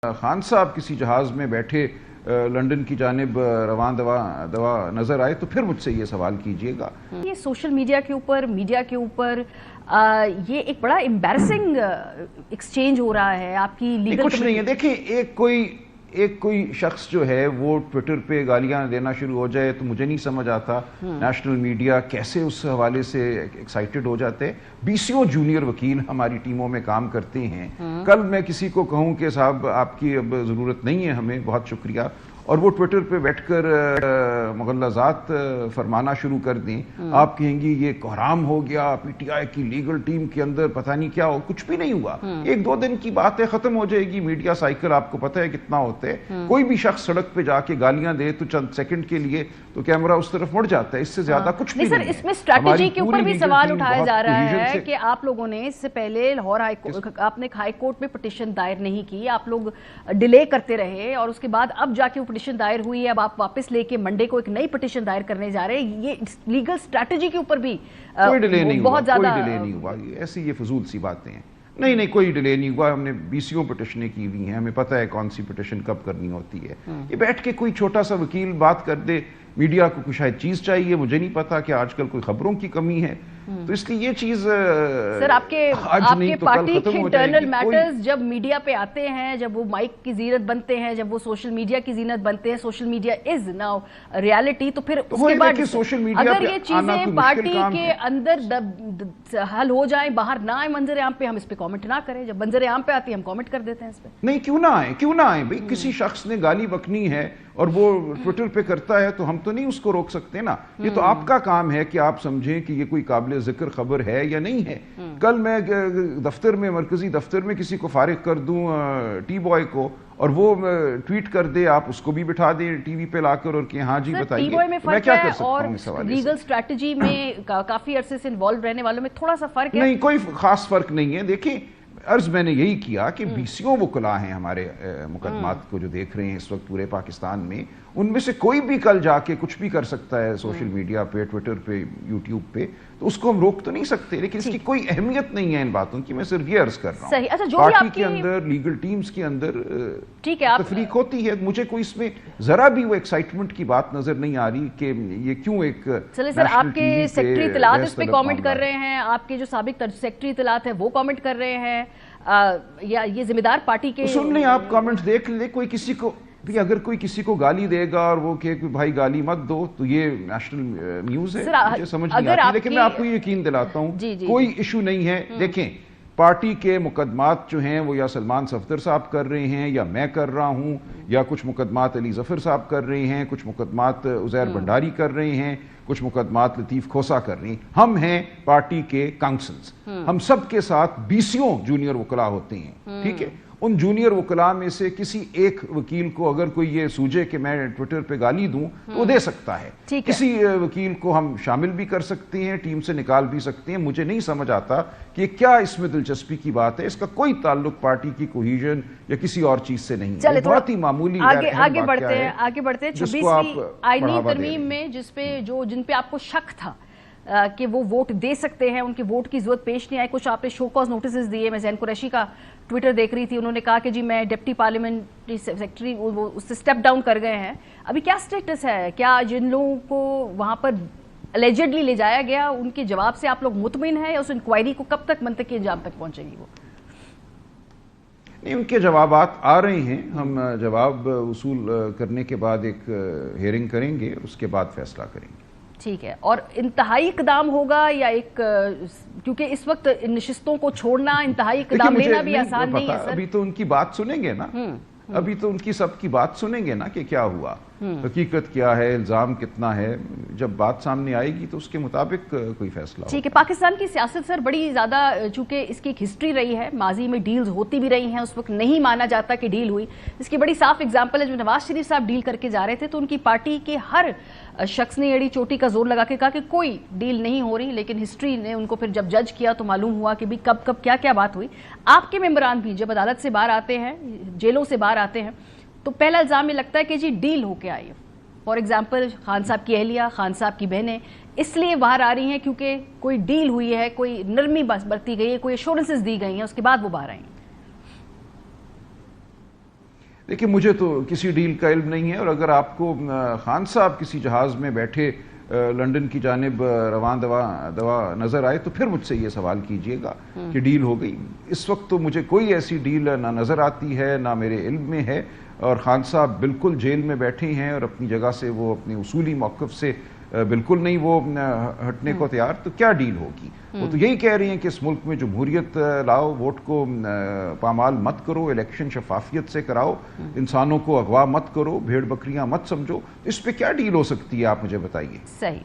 खान साहब किसी जहाज में बैठे लंदन की जानिब रवान दवा नजर आए तो फिर मुझसे ये सवाल कीजिएगा। ये सोशल मीडिया के ऊपर ये एक बड़ा एम्बैरसिंग एक्सचेंज हो रहा है आपकी लीगल कुछ नहीं है। देखिए एक कोई शख्स जो है वो ट्विटर पे गालियां देना शुरू हो जाए तो मुझे नहीं समझ आता नेशनल मीडिया कैसे उस हवाले से एक्साइटेड हो जाते हैं। 20 जूनियर वकील हमारी टीमों में काम करते हैं। कल मैं किसी को कहूं कि साहब आपकी अब जरूरत नहीं है हमें, बहुत शुक्रिया, और वो ट्विटर पे बैठकर मुगल्लज़ात फरमाना शुरू कर दें, आप कहेंगी ये कोहराम हो गया, पीटीआई की लीगल टीम के अंदर पता नहीं क्या हो। कुछ भी नहीं हुआ, 1-2 दिन की बात है, खत्म हो जाएगी। मीडिया साइकिल आपको पता है कितना होते हैं। कोई भी शख्स सड़क पे जाके गालियां दे तो चंद सेकंड के लिए तो कैमरा उस तरफ मुड़ जाता है, इससे ज्यादा कुछ भी नहीं। इसमें स्ट्रैटेजी के ऊपर भी सवाल उठाया जा रहा है कि आप लोगों ने इससे पहले लाहौर आपने हाई कोर्ट में पिटीशन दायर नहीं की, आप लोग डिले करते रहे और उसके बाद अब जाके पिटीशन दायर हुई है, अब आप वापस लेके मंडे को एक नई पिटीशन दायर करने जा रहे हैं। ये लीगल स्ट्रैटेजी के ऊपर भी कोई डिले नहीं बहुत ज्यादा नहीं हुआ। ऐसी ये फजूल सी बातें हैं। नहीं कोई डिले नहीं हुआ। हमने 20 पिटिशनें की हुई हैं, हमें पता है कौन सी पिटिशन कब करनी होती है। ये बैठ के कोई छोटा सा वकील बात कर दे, मीडिया को कुछ शायद चीज चाहिए, मुझे नहीं पता कि आजकल कोई खबरों की कमी है, तो इसलिए ये चीज सर आपके पार्टी के इंटरनल मैटर्स जब मीडिया पे आते हैं, जब वो माइक की जीनत बनते हैं, जब वो सोशल मीडिया की जीनत बनते हैं, social media is now reality, तो फिर उसके बाद सोशल मीडिया अगर ये चीजें पार्टी के अंदर हल हो जाए, बाहर ना आए मंजर आम पे, हम इस पे कमेंट ना करें, जब मंजर आम पे आती है हम कमेंट कर देते हैं इस पे। नहीं, क्यों ना आए भाई। किसी शख्स ने गाली बकनी है और वो ट्विटर पे करता है तो हम तो नहीं उसको रोक सकते ना। ये तो आपका काम है कि आप समझें कि ये कोई काबिल जिक्र खबर है या नहीं है। कल मैं दफ्तर में, मरकजी दफ्तर में किसी को फारिग कर दूं टी बॉय को, और वो ट्वीट कर दे, आप उसको भी बिठा दें टीवी पे लाकर और कि हाँ जी बताइए, मैं क्या कर सकता हूं इस हवाले से। लीगल स्ट्रैटेजी में काफी अरसे से इन्वॉल्व रहने वालों में थोड़ा सा फर्क है। नहीं, कोई खास फर्क नहीं है। देखिए, अर्ज मैंने यही किया कि 20 वकला हैं हमारे मुकदमात को जो देख रहे हैं इस वक्त पूरे पाकिस्तान में, उनमें से कोई भी कल जाके कुछ भी कर सकता है सोशल मीडिया पे, ट्विटर पे, यूट्यूब पे, तो उसको हम रोक तो नहीं सकते। लेकिन इसकी कोई अहमियत नहीं है इन बातों की, मैं सिर्फ ये अर्ज कर रहा हूँ। सही। अच्छा, जो पार्टी के अंदर, लीगल टीम्स के अंदर ठीक है तफरीक होती है, मुझे कोई इसमें जरा भी वो एक्साइटमेंट की बात नजर नहीं आ रही कि ये क्यों एक। चलिए सर, आपके सेक्रेटरी इत्तलात इस पे कमेंट कर रहे हैं, आपके जो साबिक सेक्रेटरी इत्तलात है वो कमेंट कर रहे हैं, या ये जिम्मेदार पार्टी के सुन लें, आप कमेंट देख ले। कोई किसी को भी अगर कोई किसी को गाली देगा और वो कहे कि भाई गाली मत दो, तो ये नेशनल न्यूज है, मुझे समझ नहीं आती। लेकिन मैं आपको यकीन दिलाता हूँ कोई इशू नहीं है। देखें, पार्टी के मुकदमात जो हैं वो या सलमान सफदर साहब कर रहे हैं, या मैं कर रहा हूं, या कुछ मुकदमात अली जफर साहब कर रहे हैं, कुछ मुकदमात उजैर भंडारी कर रहे हैं, कुछ मुकदमात लतीफ खोसा कर रही हैं। हम हैं पार्टी के काउंसिल्स, हम सब के साथ 20 जूनियर वकला होते हैं, ठीक है। उन जूनियर वकला में से किसी एक वकील को अगर कोई ये सूझे कि मैं ट्विटर पे गाली दूं तो वो दे सकता है। किसी वकील को हम शामिल भी कर सकते हैं, टीम से निकाल भी सकते हैं। मुझे नहीं समझ आता कि क्या इसमें दिलचस्पी की बात है। इसका कोई ताल्लुक पार्टी की कोहीजन या किसी और चीज से नहीं है। बहुत ही मामूली आगे बढ़ते हैं 26वीं आईनी तरमीम में जिन पे आपको शक था कि वो वोट दे सकते हैं, उनके वोट की जरूरत पेश नहीं आई, कुछ आपने शो कॉज नोटिस दिए। मैं जैन कुरैशी का ट्विटर देख रही थी, उन्होंने कहा कि जी मैं डिप्टी पार्लियामेंट्री सेक्रेटरी, वो उससे स्टेप डाउन कर गए हैं। अभी क्या स्टेटस है? क्या जिन लोगों को वहां पर अलेजेडली ले जाया गया उनके जवाब से आप लोग मुतमिन हैं, या उस इंक्वायरी को कब तक मंतकी अंजाम तक पहुंचेगी वो? नहीं, उनके जवाबात आ रहे हैं। हम जवाब वसूल करने के बाद एक हियरिंग करेंगे, उसके बाद फैसला करेंगे। ठीक है। और इंतहाई इकदाम होगा या एक, क्योंकि इस वक्त नशिस्तों को छोड़ना, इंतहाई इकदाम लेना भी आसान नहीं है सर। अभी तो उनकी बात सुनेंगे ना, अभी तो उनकी सबकी बात सुनेंगे ना कि क्या हुआ, हकीकत क्या है, इल्जाम कितना है। जब बात सामने आएगी तो उसके मुताबिक कोई फैसला। ठीक है। पाकिस्तान की सियासत सर बड़ी ज्यादा, चूंकि इसकी एक हिस्ट्री रही है, माजी में डील्स होती भी रही हैं, उस वक्त नहीं माना जाता कि डील हुई। इसकी बड़ी साफ एग्जांपल है, जब नवाज शरीफ साहब डील करके जा रहे थे तो उनकी पार्टी के हर शख्स ने एड़ी चोटी का जोर लगा के कहा कि कोई डील नहीं हो रही, लेकिन हिस्ट्री ने उनको फिर जब जज किया तो मालूम हुआ कि भी कब कब क्या क्या बात हुई। आपके मेंबरान भी जब अदालत से बाहर आते हैं, जेलों से बाहर आते हैं, तो पहला इल्जाम ये लगता है कि जी डील होके आई है। फॉर एग्जाम्पल खान साहब की अहलिया, खान साहब की बहनें इसलिए बाहर आ रही हैं क्योंकि कोई डील हुई है, कोई नरमी बरती गई है, कोई एश्योरेंसेस दी गई हैं, उसके बाद वो बाहर आई हैं। देखिए मुझे तो किसी डील का इल्म नहीं है, और अगर आपको खान साहब किसी जहाज में बैठे लंदन की जानिब रवान दवा नजर आए तो फिर मुझसे ये सवाल कीजिएगा कि डील हो गई। इस वक्त तो मुझे कोई ऐसी डील ना नजर आती है, ना मेरे इल्म में है, और खान साहब बिल्कुल जेल में बैठे हैं और अपनी जगह से वो अपने उसूली मौक़िफ़ से बिल्कुल नहीं वो हटने को तैयार। तो क्या डील होगी? वो तो यही कह रही हैं कि इस मुल्क में जमहूरियत लाओ, वोट को पामाल मत करो, इलेक्शन शफाफियत से कराओ, इंसानों को अगवा मत करो, भेड़ बकरियां मत समझो। इस पे क्या डील हो सकती है, आप मुझे बताइए। सही।